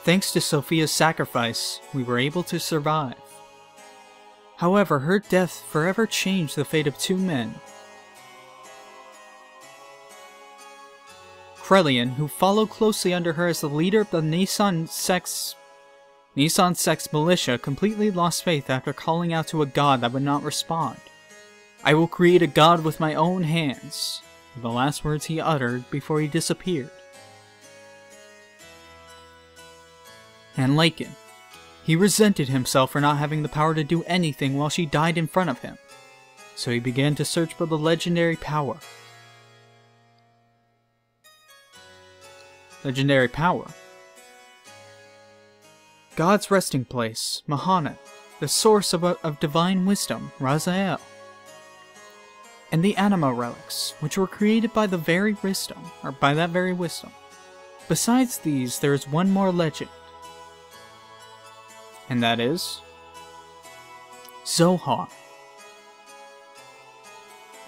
Thanks to Sophia's sacrifice, we were able to survive. However, her death forever changed the fate of two men. Krelian, who followed closely under her as the leader of the Nissan Sex militia, completely lost faith after calling out to a god that would not respond. "I will create a god with my own hands," were the last words he uttered before he disappeared. And Lakin. He resented himself for not having the power to do anything while she died in front of him, so he began to search for the legendary power. Legendary power. God's resting place, Mahana, the source of divine wisdom, Raziel, and the Anima relics, which were created by that very wisdom. Besides these, there is one more legend, and that is Zohar.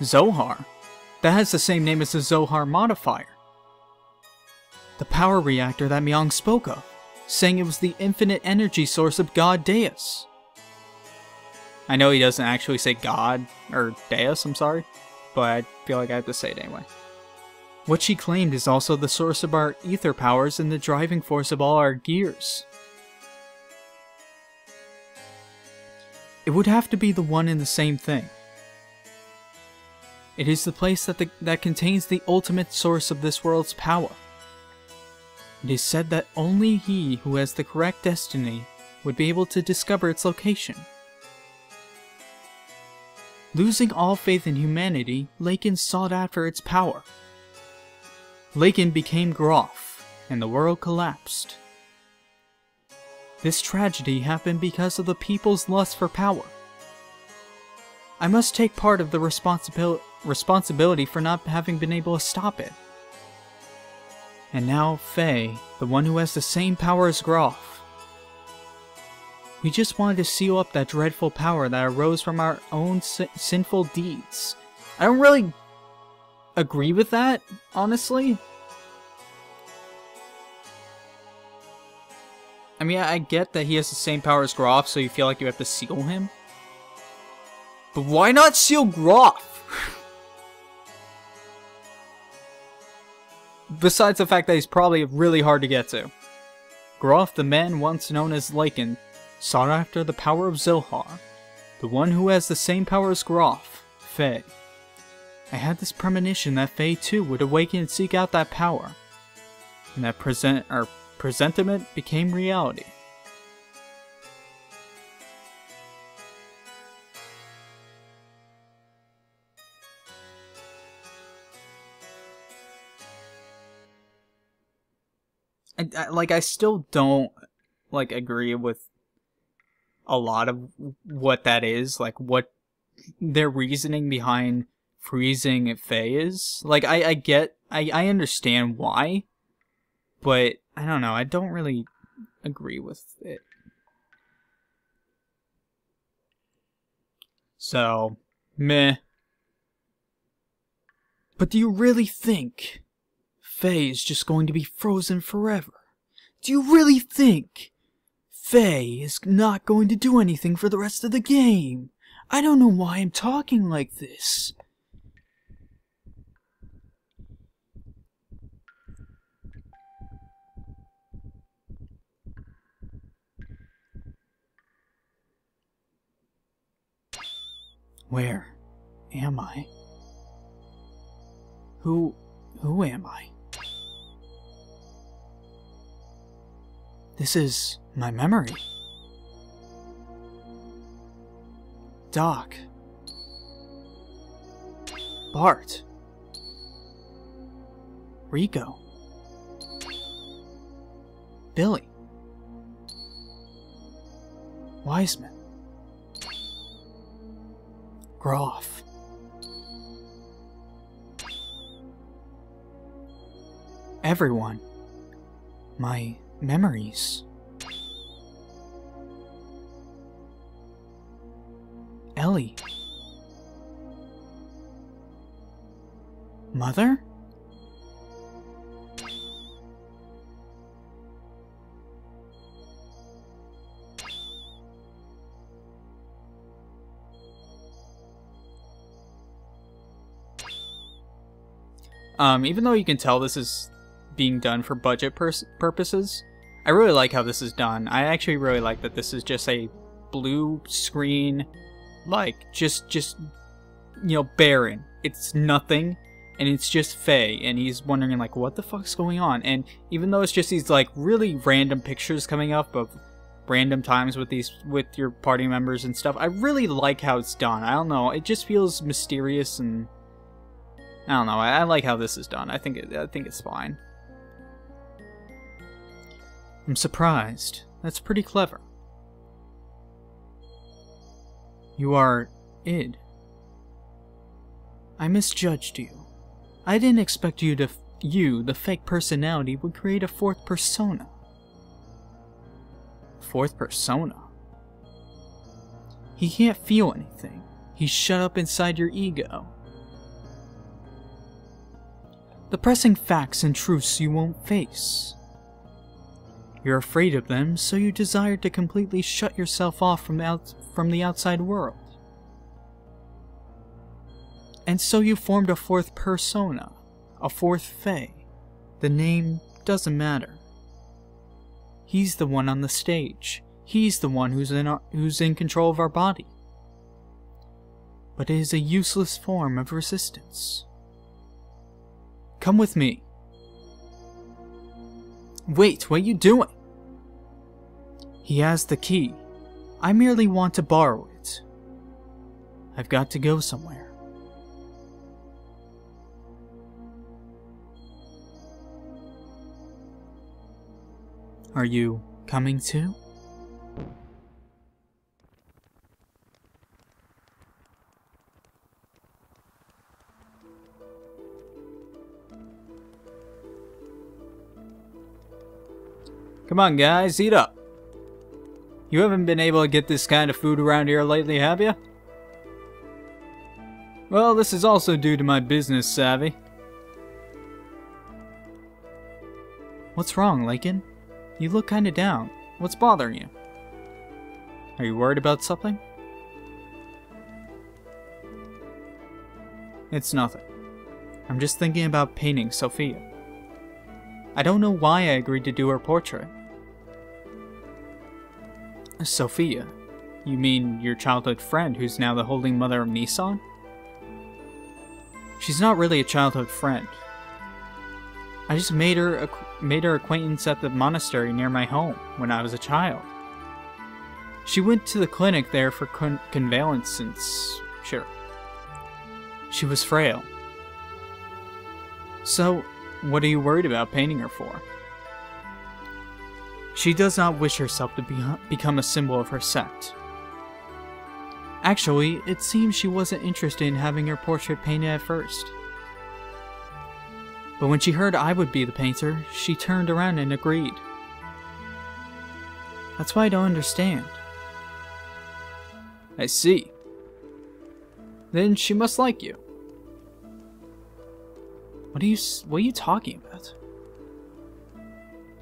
Zohar? That has the same name as the Zohar modifier. The power reactor that Myung spoke of, saying it was the infinite energy source of God Deus. I know he doesn't actually say God, or Deus, I'm sorry, but I feel like I have to say it anyway. What she claimed is also the source of our ether powers and the driving force of all our gears. It would have to be the one and the same thing. It is the place that contains the ultimate source of this world's power. It is said that only he who has the correct destiny would be able to discover its location. Losing all faith in humanity, Lakin sought after its power. Lakin became Groff, and the world collapsed. This tragedy happened because of the people's lust for power. I must take part of the responsibility for not having been able to stop it. And now, Faye, the one who has the same power as Groff. We just wanted to seal up that dreadful power that arose from our own sinful deeds. I don't really agree with that, honestly. I mean, I get that he has the same power as Groff, so you feel like you have to seal him. But why not seal Groff? Besides the fact that he's probably really hard to get to. Groff, the man once known as Lakin, sought after the power of Zohar, the one who has the same power as Groff, Faye. I had this premonition that Faye too would awaken and seek out that power, and that presentiment became reality. I still don't, agree with a lot of what that is, what their reasoning behind freezing Faye is. I understand why, but I don't know, I don't really agree with it. So, meh. But do you really think Faye is just going to be frozen forever? Do you really think Faye is not going to do anything for the rest of the game? I don't know why I'm talking like this. Where am I? Who am I? This is my memory. Doc. Bart. Rico. Billy. Wiseman. Groff. Everyone. My memories. Ellie. Mother? Even though you can tell this is being done for budget purposes, I really like how this is done. I actually really like that this is just a blue screen, like, just you know, barren. It's nothing, and it's just Faye, and he's wondering, like, what the fuck's going on? And even though it's just these, like, really random pictures coming up of random times with your party members and stuff, I really like how it's done. I don't know, it just feels mysterious, and I don't know, I like how this is done. I think it's fine. I'm surprised. That's pretty clever. You are id. I misjudged you. I didn't expect you, the fake personality, would create a fourth persona. Fourth persona? He can't feel anything. He's shut up inside your ego. The pressing facts and truths you won't face. You're afraid of them, so you desire to completely shut yourself off from the outside world. And so you formed a fourth persona, a fourth Fae. The name doesn't matter. He's the one on the stage. He's the one who's in control of our body. But it is a useless form of resistance. Come with me. Wait, what are you doing? He has the key. I merely want to borrow it. I've got to go somewhere. Are you coming too? Come on guys, eat up. You haven't been able to get this kind of food around here lately, have you? Well, this is also due to my business savvy. What's wrong, Lakin? You look kinda down. What's bothering you? Are you worried about something? It's nothing. I'm just thinking about painting Sophia. I don't know why I agreed to do her portrait. Sophia? You mean your childhood friend who's now the holy mother of Nissan? She's not really a childhood friend. I just made her acquaintance at the monastery near my home when I was a child. She went to the clinic there for convalescence. Sure. She was frail. So, what are you worried about painting her for? She does not wish herself to become a symbol of her sect. Actually, it seems she wasn't interested in having her portrait painted at first. But when she heard I would be the painter, she turned around and agreed. That's why I don't understand. I see. Then she must like you. What are you talking about?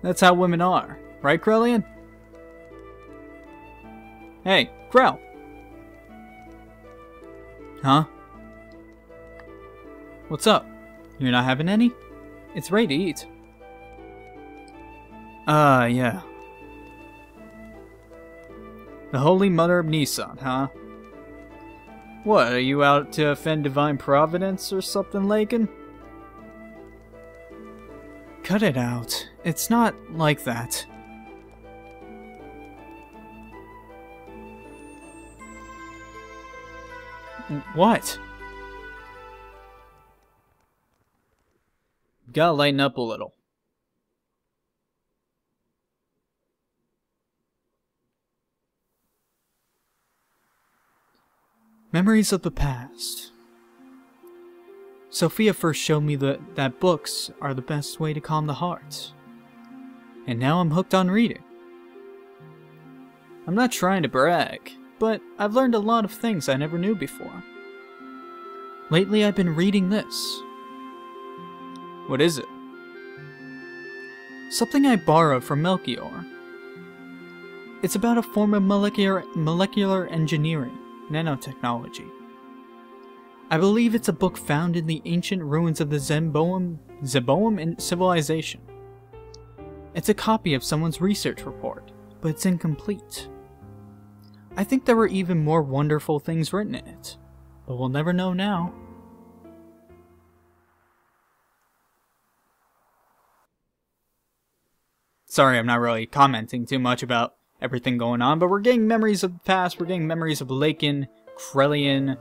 That's how women are, right, Krellian? Hey, Krell. Huh? What's up? You're not having any? It's ready to eat. Yeah. The Holy Mother of Nissan, huh? What, are you out to offend Divine Providence or something, Lakin? Cut it out. It's not like that. What? Gotta lighten up a little. Memories of the past. Sophia first showed me that books are the best way to calm the heart. And now I'm hooked on reading. I'm not trying to brag, but I've learned a lot of things I never knew before. Lately I've been reading this. What is it? Something I borrowed from Melchior. It's about a form of molecular engineering, nanotechnology. I believe it's a book found in the ancient ruins of the Zeboam civilization. It's a copy of someone's research report, but it's incomplete. I think there were even more wonderful things written in it, but we'll never know now. Sorry, I'm not really commenting too much about everything going on, but we're getting memories of the past, we're getting memories of Lakin, Krelian,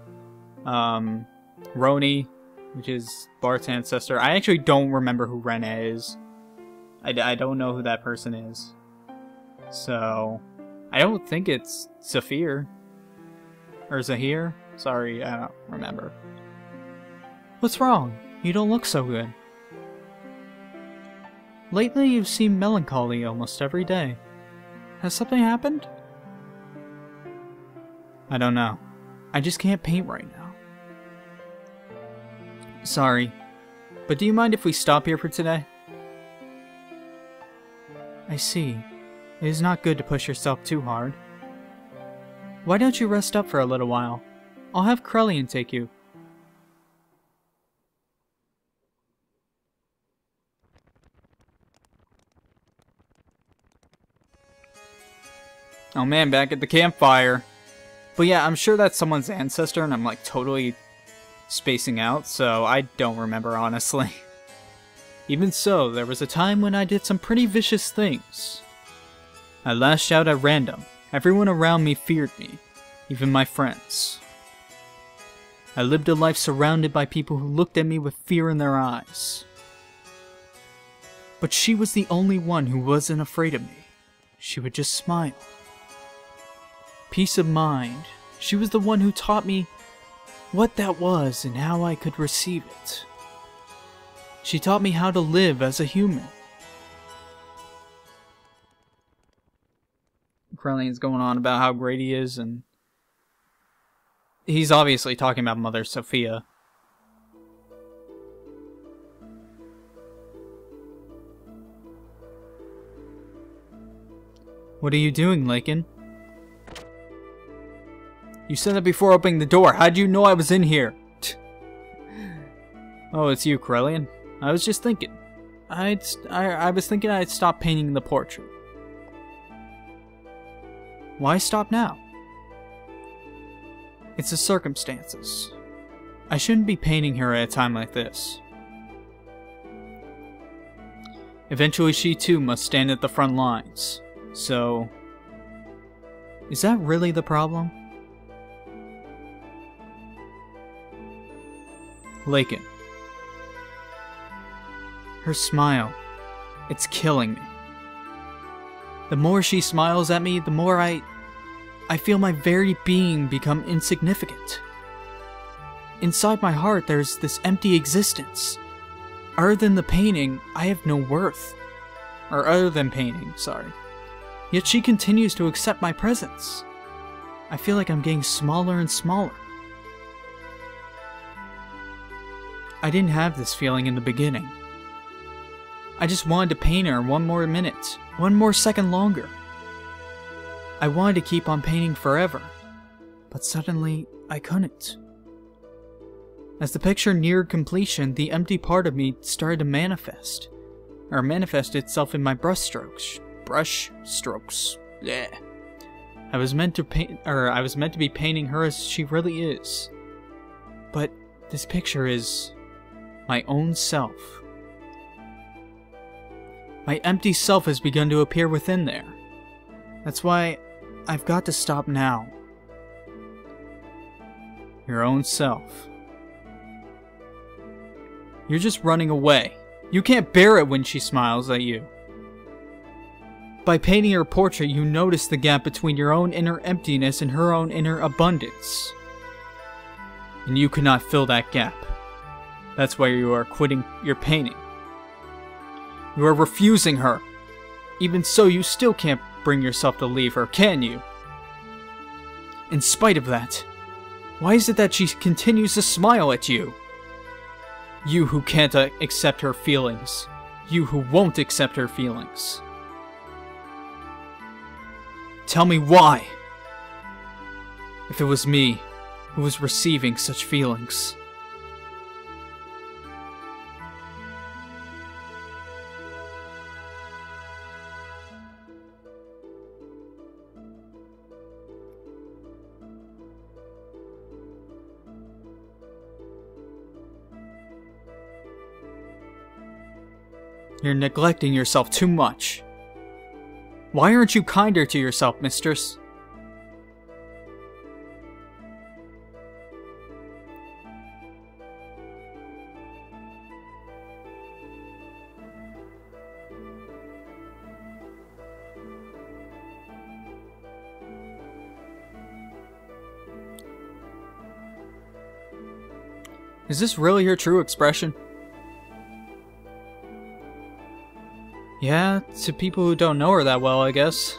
Roni, which is Bart's ancestor. I actually don't remember who Rene is. I don't know who that person is. So, I don't think it's Zafir. Or Zahir? Sorry, I don't remember. What's wrong? You don't look so good. Lately, you've seemed melancholy almost every day. Has something happened? I don't know. I just can't paint right now. Sorry, but do you mind if we stop here for today? I see. It is not good to push yourself too hard. Why don't you rest up for a little while? I'll have Krelian take you. Oh man, back at the campfire. But yeah, I'm sure that's someone's ancestor and I'm like totally spacing out, so I don't remember honestly. Even so, there was a time when I did some pretty vicious things. I lashed out at random. Everyone around me feared me, even my friends. I lived a life surrounded by people who looked at me with fear in their eyes. But she was the only one who wasn't afraid of me. She would just smile. Peace of mind. She was the one who taught me what that was and how I could receive it. She taught me how to live as a human. Krelian's going on about how great he is, and he's obviously talking about Mother Sophia. What are you doing, Lakin? You said that before opening the door. How'd you know I was in here? Oh, it's you, Krelian. I was just thinking. I was thinking I'd stop painting the portrait. Why stop now? It's the circumstances. I shouldn't be painting her at a time like this. Eventually she too must stand at the front lines. So, is that really the problem? Lakin. Her smile. It's killing me. The more she smiles at me, the more I feel my very being become insignificant. Inside my heart, there's this empty existence. Other than the painting, I have no worth. Or other than painting, sorry. Yet she continues to accept my presence. I feel like I'm getting smaller and smaller. I didn't have this feeling in the beginning. I just wanted to paint her 1 more minute, 1 more second longer. I wanted to keep on painting forever, but suddenly I couldn't. As the picture neared completion, the empty part of me started to manifest itself in my brush strokes. Yeah. I was meant to be painting her as she really is. But this picture is my own self. My empty self has begun to appear within there. That's why I've got to stop now. Your own self. You're just running away. You can't bear it when she smiles at you. By painting her portrait, you notice the gap between your own inner emptiness and her own inner abundance. And you cannot fill that gap. That's why you are quitting your painting. You are refusing her. Even so, you still can't bring yourself to leave her, can you? In spite of that, why is it that she continues to smile at you? You who can't accept her feelings. You who won't accept her feelings. Tell me why. If it was me who was receiving such feelings, You're neglecting yourself too much. Why aren't you kinder to yourself, mistress? Is this really her true expression? Yeah, to people who don't know her that well, I guess.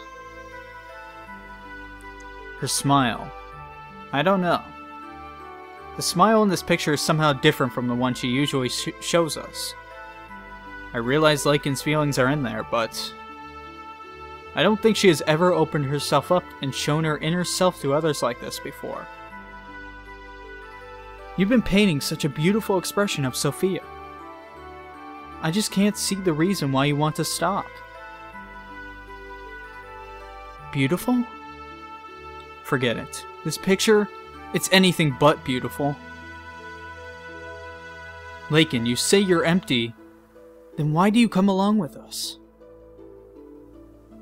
Her smile. I don't know. The smile in this picture is somehow different from the one she usually shows us. I realize Lakin's feelings are in there, but I don't think she has ever opened herself up and shown her inner self to others like this before. You've been painting such a beautiful expression of Sophia. I just can't see the reason why you want to stop. Beautiful? Forget it. This picture, it's anything but beautiful. Lakin, you say you're empty, then why do you come along with us?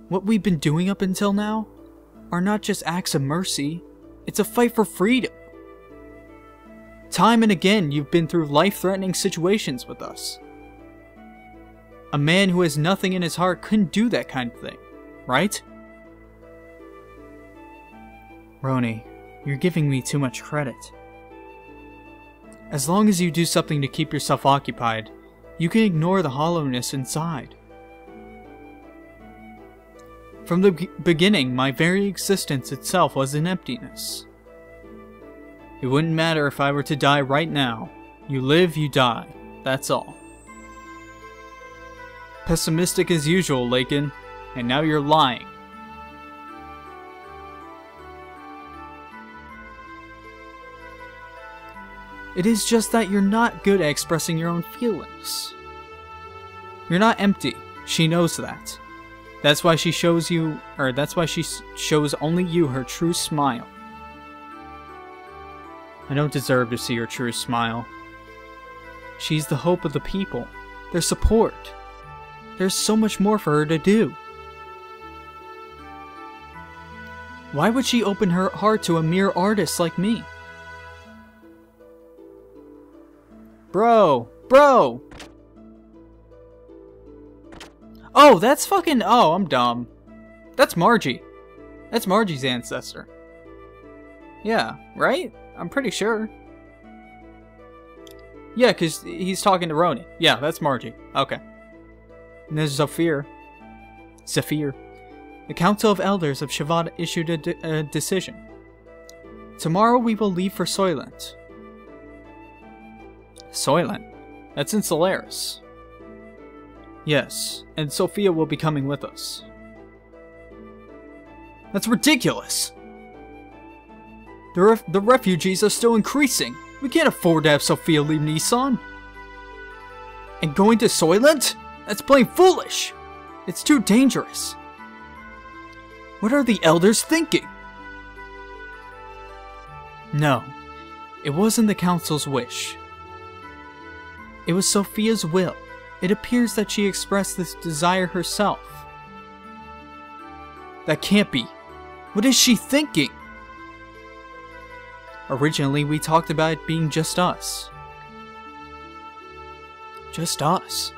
What we've been doing up until now are not just acts of mercy, it's a fight for freedom. Time and again, you've been through life-threatening situations with us. A man who has nothing in his heart couldn't do that kind of thing, right? Roni, you're giving me too much credit. As long as you do something to keep yourself occupied, you can ignore the hollowness inside. From the beginning, my very existence itself was an emptiness. It wouldn't matter if I were to die right now. You live, you die. That's all. Pessimistic as usual, Lakin, and now you're lying. It is just that you're not good at expressing your own feelings. You're not empty. She knows that. That's why she shows you, or that's why she shows only you her true smile. I don't deserve to see her true smile. She's the hope of the people, their support. There's so much more for her to do. Why would she open her heart to a mere artist like me? Bro! Oh, that's fucking... Oh, I'm dumb. That's Margie. That's Margie's ancestor. Yeah, right? I'm pretty sure. Yeah, because he's talking to Roni. Yeah, that's Margie. Okay. And there's Zafir. The Council of Elders of Shavada issued a decision. Tomorrow we will leave for Soylent. Soylent? That's in Solaris. Yes, and Sophia will be coming with us. That's ridiculous! The refugees are still increasing. We can't afford to have Sophia leave Nissan. And going to Soylent? That's plain foolish! It's too dangerous. What are the elders thinking? No, it wasn't the council's wish. It was Sophia's will. It appears that she expressed this desire herself. That can't be. What is she thinking? Originally, we talked about it being just us. Just us.